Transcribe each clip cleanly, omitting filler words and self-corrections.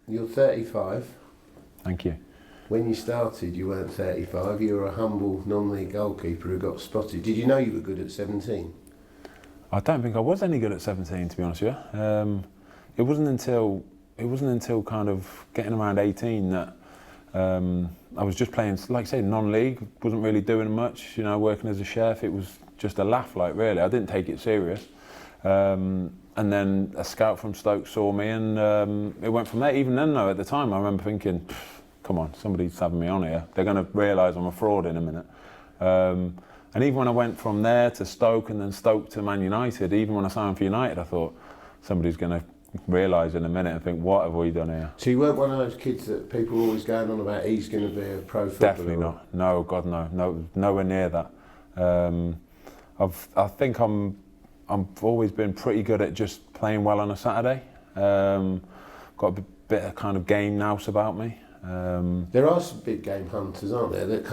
You're 35. Thank you. When you started, you weren't 35. You were a humble non-league goalkeeper who got spotted. Did you know you were good at 17? I don't think I was any good at 17, to be honest with you. It wasn't until kind of getting around 18 that I was just playing, like I say, non-league. Wasn't really doing much. You know, working as a chef. It was just a laugh, like really. I didn't take it serious. And then a scout from Stoke saw me, and it went from there. Even then, though, at the time, I remember thinking, come on, somebody's having me on here. They're going to realise I'm a fraud in a minute. And even when I went from there to Stoke and then Stoke to Man United, even when I signed for United, I thought somebody's going to realise in a minute and think, what have we done here? So you weren't one of those kids that people were always going on about, he's going to be a pro footballer? Definitely not. No, God, no, nowhere near that. I think I've always been pretty good at just playing well on a Saturday. Got a bit of kind of game nous about me. There are some big game hunters, aren't there, that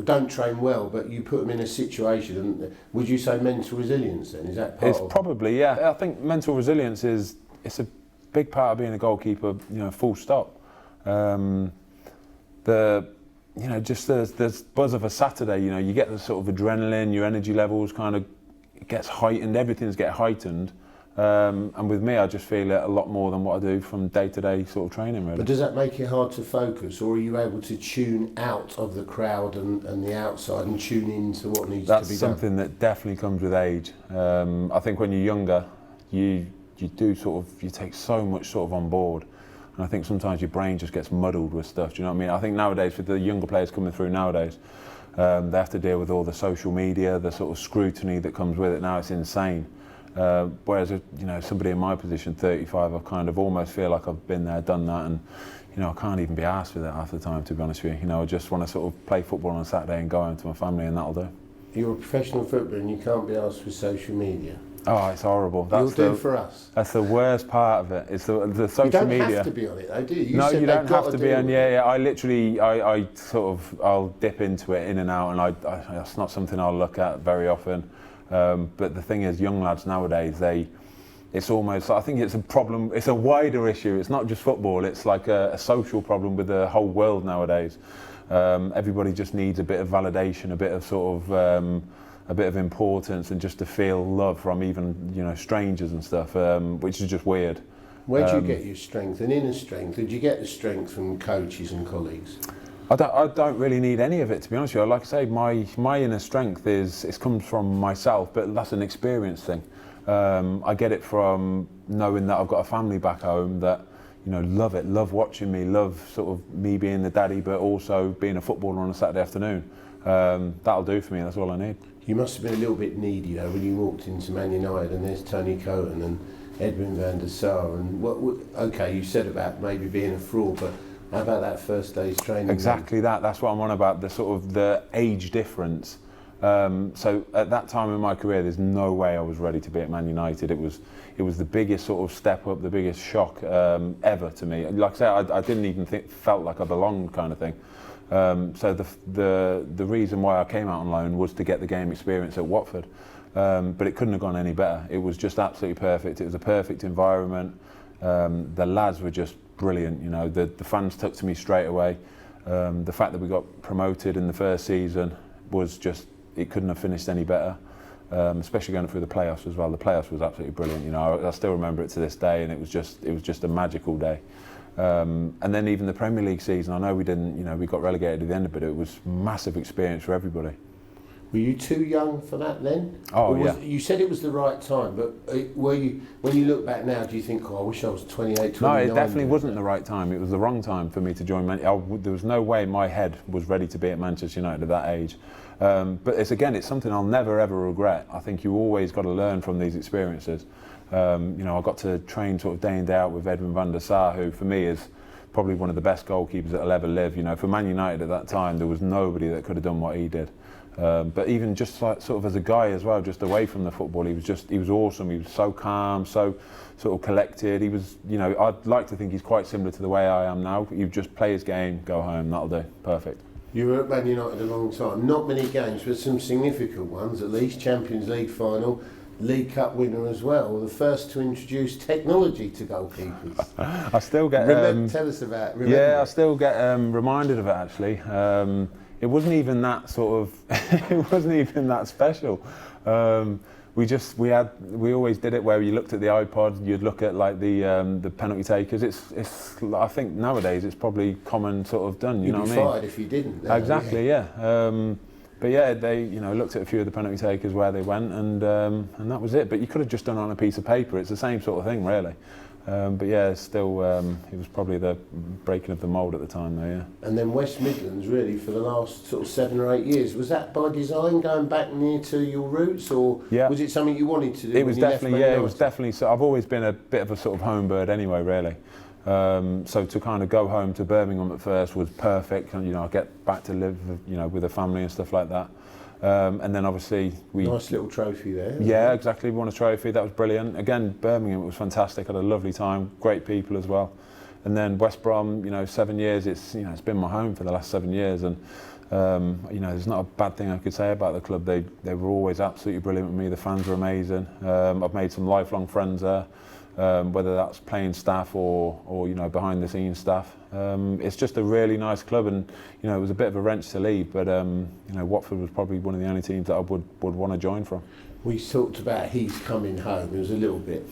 don't train well, but you put them in a situation. And would you say mental resilience then? Is that part of it? It's probably, yeah. I think mental resilience it's a big part of being a goalkeeper, you know, full stop. Just there's buzz of a Saturday, you know, you get the sort of adrenaline, your energy levels kind of gets heightened, everything's get heightened. And with me, I just feel it a lot more than what I do from day-to-day sort of training, really. But does that make it hard to focus, or are you able to tune out of the crowd and the outside and tune into what needs to be done? That's something that definitely comes with age. I think when you're younger, you take so much sort of on board. And I think sometimes your brain just gets muddled with stuff, do you know what I mean? I think nowadays, for the younger players coming through nowadays, they have to deal with all the social media, the sort of scrutiny that comes with it now. It's insane. Whereas, you know, somebody in my position, 35, I kind of almost feel like I've been there, done that, and, you know, I can't even be arsed with it half the time, to be honest with you. You know, I just want to sort of play football on a Saturday and go home to my family, and that'll do. You're a professional footballer and you can't be asked for social media. Oh, it's horrible. You'll do for us. That's the worst part of it. It's the social media. You don't have to be on it, though, do you? No, you don't have to be on. Yeah. I literally, I'll dip into it in and out, and that's not something I'll look at very often. But the thing is, young lads nowadays, it's almost, I think it's a problem. It's a wider issue. It's not just football. It's like a social problem with the whole world nowadays. Everybody just needs a bit of validation, a bit of sort of. A bit of importance, and just to feel love from even, you know, strangers and stuff, which is just weird. Where do you get your strength and inner strength? Did you get the strength from coaches and colleagues? I don't really need any of it, to be honest with you. Like I say, my inner strength it comes from myself, but that's an experience thing. I get it from knowing that I've got a family back home that, you know, love watching me, love sort of me being the daddy, but also being a footballer on a Saturday afternoon. That'll do for me. That's all I need. You must have been a little bit needy though when you walked into Man United and there's Tony Cohen and Edwin van der Sar and okay, you said about maybe being a fraud, but how about that first day's training? Exactly that's what I'm on about, the sort of the age difference. So at that time in my career, there's no way I was ready to be at Man United. It was the biggest sort of step up, the biggest shock ever to me. Like I say, I didn't even felt like I belonged, kind of thing. So the reason why I came out on loan was to get the game experience at Watford, but it couldn't have gone any better. It was just absolutely perfect. It was a perfect environment. The lads were just brilliant. You know, the fans took to me straight away. The fact that we got promoted in the first season was just, it couldn't have finished any better. Especially going through the playoffs as well. The playoffs was absolutely brilliant. You know, I still remember it to this day, and it was just a magical day. And then even the Premier League season, I know we didn't, you know, we got relegated at the end of it, but it was massive experience for everybody. Were you too young for that then? Oh, yeah. You said it was the right time, but were you, when you look back now, do you think, oh, I wish I was 28, 29? No, it definitely wasn't the right time. It was the wrong time for me to join there was no way my head was ready to be at Manchester United at that age. But it's something I'll never ever regret. I think you always got to learn from these experiences. You know, I got to train sort of day in, day out with Edwin van der Sar, who for me is probably one of the best goalkeepers that'll ever live. You know, for Man United at that time, there was nobody that could have done what he did. But even just like sort of as a guy as well, just away from the football, he was awesome. He was so calm, so sort of collected. He was, you know, I'd like to think he's quite similar to the way I am now. You just play his game, go home, that'll do. Perfect. You were at Man United a long time. Not many games, but some significant ones, at least. Champions League final, League Cup winner as well, the first to introduce technology to goalkeepers. I still get. Tell us about. I still get reminded of it actually. It wasn't even that sort of. It wasn't even that special. We always did it where you looked at the iPod, you'd look at like the penalty takers. It's I think nowadays it's probably common sort of done. You know what I mean? You'd be fired if you didn't. Exactly, yeah. But yeah, they looked at a few of the penalty takers where they went, and that was it. But you could have just done it on a piece of paper. It's the same sort of thing, really. But yeah, still, it was probably the breaking of the mould at the time, though. Yeah. And then West Midlands, really, for the last sort of 7 or 8 years, was that by design, going back near to your roots, or was it something you wanted to do? It was definitely, it was definitely. So I've always been a bit of a sort of home bird, anyway, really. So to kind of go home to Birmingham at first was perfect, and I get back to live, with a family and stuff like that. And then obviously nice little trophy there. Yeah, exactly. We won a trophy. That was brilliant. Again, Birmingham, it was fantastic. Had a lovely time. Great people as well. And then West Brom, 7 years. It's been my home for the last 7 years, and there's not a bad thing I could say about the club. They were always absolutely brilliant with me. The fans were amazing. I've made some lifelong friends there. Whether that's playing staff or behind the scenes staff. It's just a really nice club, and it was a bit of a wrench to leave, but Watford was probably one of the only teams that I would want to join from. We talked about he's coming home. It was a little bit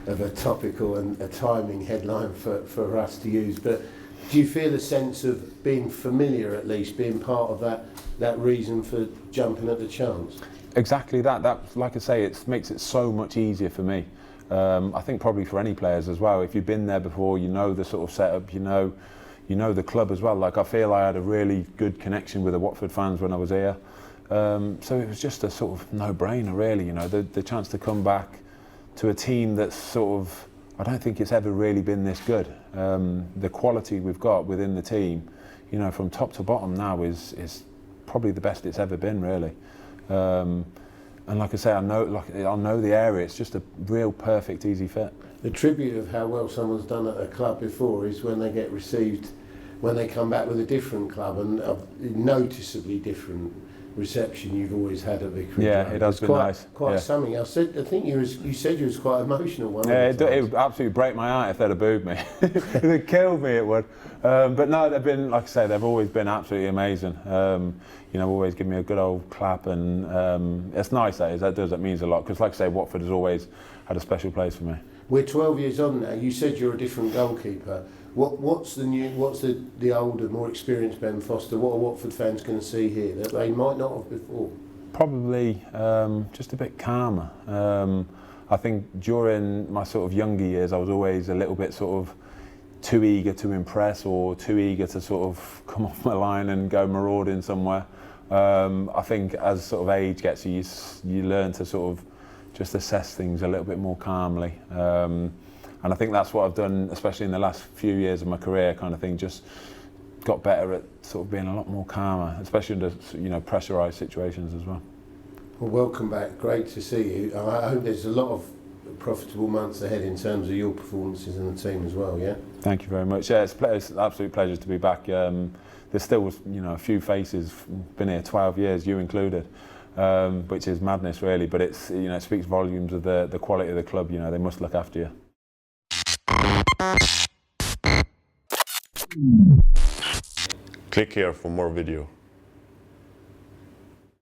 of a topical and a timing headline for us to use, but do you feel a sense of being familiar, at least being part of that reason for jumping at the chance? Exactly that. That, like I say, it makes it so much easier for me. I think probably for any players as well. If you've been there before, the sort of setup, you know the club as well. Like I feel I had a really good connection with the Watford fans when I was here. So it was just a sort of no-brainer, really. The chance to come back to a team that's sort of, I don't think it's ever really been this good. The quality we've got within the team, from top to bottom now is probably the best it's ever been, really. And like I say, I know the area. It's just a real perfect, easy fit. The tribute of how well someone's done at a club before is when they get received, when they come back with a different club, and a noticeably different reception you've always had at Vicarage. Yeah, it has been nice. Quite something. I think you said you was quite emotional. Yeah, it would absolutely break my heart if they'd have booed me. It'd killed me, it would. But no, they've been, like I say, they've always been absolutely amazing. Always give me a good old clap, and it's nice, that means a lot, because like I say, Watford has always had a special place for me. We're 12 years on now. You said you're a different goalkeeper. What's the older, more experienced Ben Foster? What are Watford fans going to see here that they might not have before? Probably just a bit calmer. I think during my sort of younger years, I was always a little bit sort of too eager to impress, or too eager to sort of come off my line and go marauding somewhere. I think as sort of age gets you learn to sort of just assess things a little bit more calmly. And I think that's what I've done, especially in the last few years of my career, kind of thing. Just got better at sort of being a lot more calmer, especially under pressurised situations as well. Well, welcome back. Great to see you. I hope there's a lot of profitable months ahead in terms of your performances in the team as well. Yeah. Thank you very much. Yeah, it's an absolute pleasure to be back. There still was, a few faces. Been here 12 years, you included. Which is madness, really. But it's it speaks volumes of the quality of the club. They must look after you. Click here for more video.